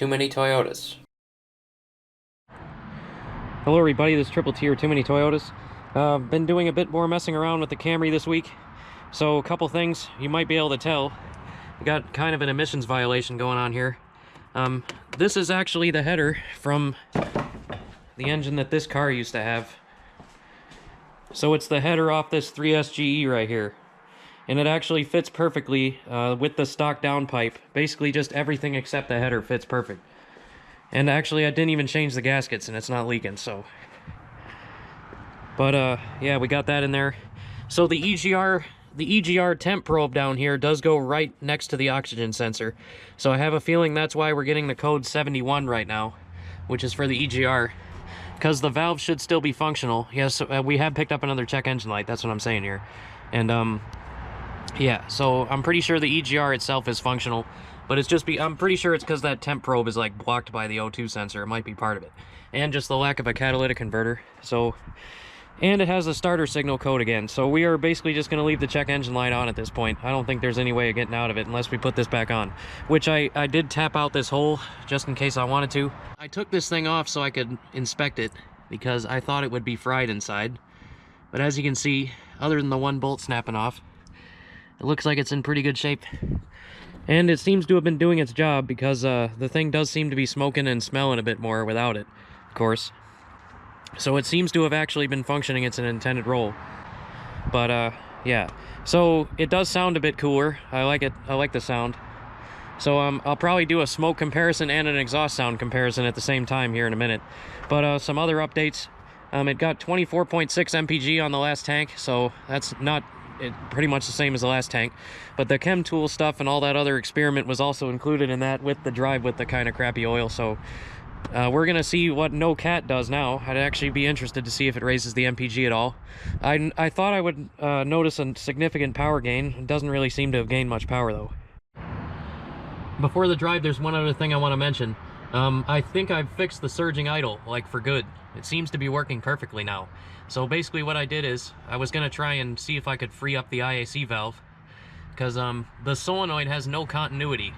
Too Many Toyotas. Hello everybody, this is Triple T or Too Many Toyotas. Been doing a bit more messing around with the Camry this week. So a couple things you might be able to tell. We got kind of an emissions violation going on here. This is actually the header from the engine that this car used to have. So it's the header off this 3SGE right here. And it actually fits perfectly with the stock downpipe. Basically just everything except the header fits perfect. And actually I didn't even change the gaskets and it's not leaking, so. But yeah, we got that in there. So the EGR temp probe down here does go right next to the oxygen sensor. So I have a feeling that's why we're getting the code 71 right now, which is for the EGR. Because the valve should still be functional. Yes, we have picked up another check engine light, that's what I'm saying here. And yeah, so I'm pretty sure the EGR itself is functional. But it's just I'm pretty sure it's because that temp probe is like blocked by the O2 sensor. It might be part of it. And just the lack of a catalytic converter. So, and it has a starter signal code again. So we are basically just going to leave the check engine light on at this point. I don't think there's any way of getting out of it unless we put this back on. Which I did tap out this hole just in case I wanted to. I took this thing off so I could inspect it because I thought it would be fried inside. But as you can see, other than the one bolt snapping off, it looks like it's in pretty good shape. And it seems to have been doing its job because the thing does seem to be smoking and smelling a bit more without it, of course. So it seems to have actually been functioning its intended role. But yeah, so it does sound a bit cooler. I like it. I like the sound. So I'll probably do a smoke comparison and an exhaust sound comparison at the same time here in a minute. But some other updates. It got 24.6 mpg on the last tank, so that's not pretty much the same as the last tank. But the chem tool stuff and all that other experiment was also included in that with the drive with the kind of crappy oil. So we're gonna see what no cat does now. I'd actually be interested to see if it raises the mpg at all. I thought I would notice a significant power gain. It doesn't really seem to have gained much power though. Before the drive, there's one other thing I want to mention. I think I've fixed the surging idle, like for good. It seems to be working perfectly now. So basically what I did is, I was going to try and see if I could free up the IAC valve. Because the solenoid has no continuity.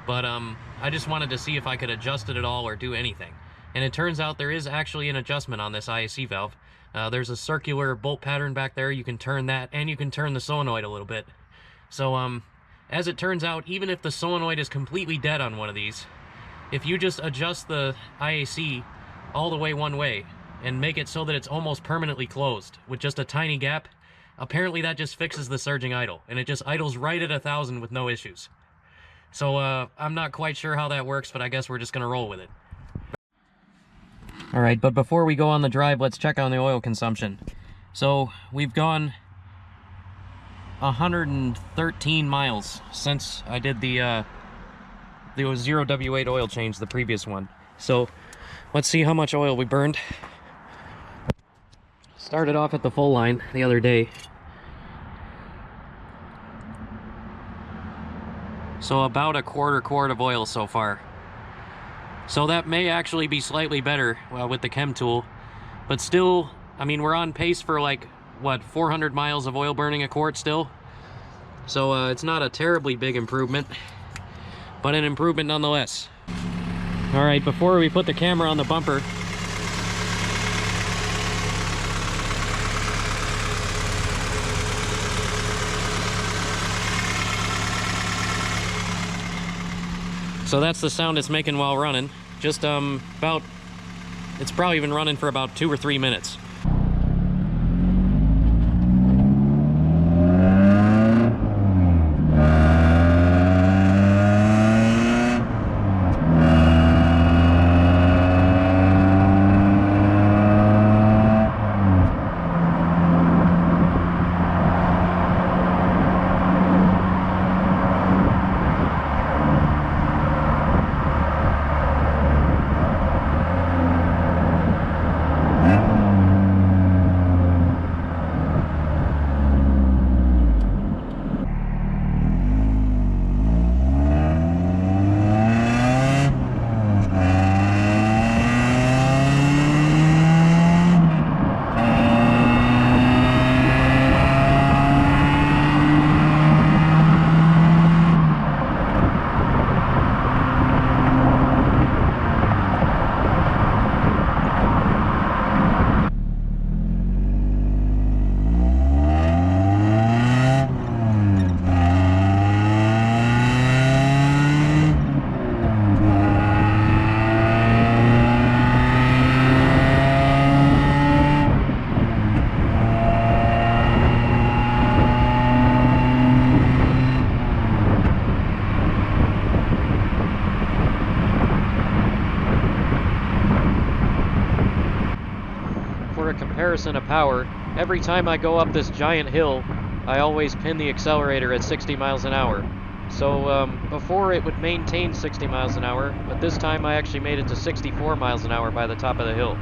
But I just wanted to see if I could adjust it at all or do anything. And it turns out there is actually an adjustment on this IAC valve. There's a circular bolt pattern back there. You can turn that, and you can turn the solenoid a little bit. So as it turns out, even if the solenoid is completely dead on one of these, if you just adjust the IAC all the way one way and make it so that it's almost permanently closed with just a tiny gap, apparently that just fixes the surging idle, and it just idles right at 1,000 with no issues. So I'm not quite sure how that works, but I guess we're just gonna roll with it. All right, but before we go on the drive, let's check on the oil consumption. So we've gone 113 miles since I did the 0W8 oil change, the previous one. So let's see how much oil we burned. Started off at the full line the other day. So about a quarter quart of oil so far. So that may actually be slightly better with the chem tool, but still, I mean, we're on pace for like, what, 400 miles of oil burning a quart still? So it's not a terribly big improvement, but an improvement nonetheless. All right, before we put the camera on the bumper, so that's the sound it's making while running. Just it's probably been running for about 2 or 3 minutes. a comparison of power, every time I go up this giant hill, I always pin the accelerator at 60 miles an hour. So before it would maintain 60 miles an hour, but this time I actually made it to 64 miles an hour by the top of the hill.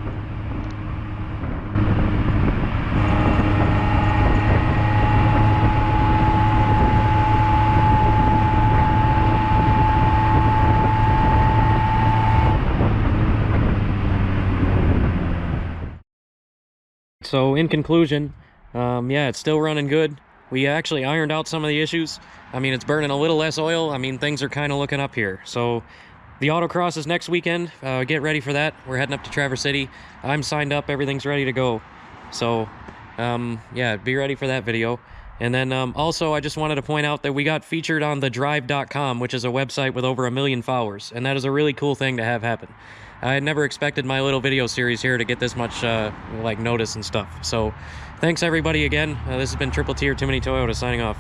So in conclusion, yeah, it's still running good. We actually ironed out some of the issues. I mean, it's burning a little less oil. I mean, things are kind of looking up here. So the autocross is next weekend. Get ready for that. We're heading up to Traverse City. I'm signed up. Everything's ready to go. So yeah, be ready for that video. And then also, I just wanted to point out that we got featured on thedrive.com, which is a website with over 1 million followers. And that is a really cool thing to have happen. I had never expected my little video series here to get this much like notice and stuff. So thanks everybody again. This has been Triple T or Too Many Toyota signing off.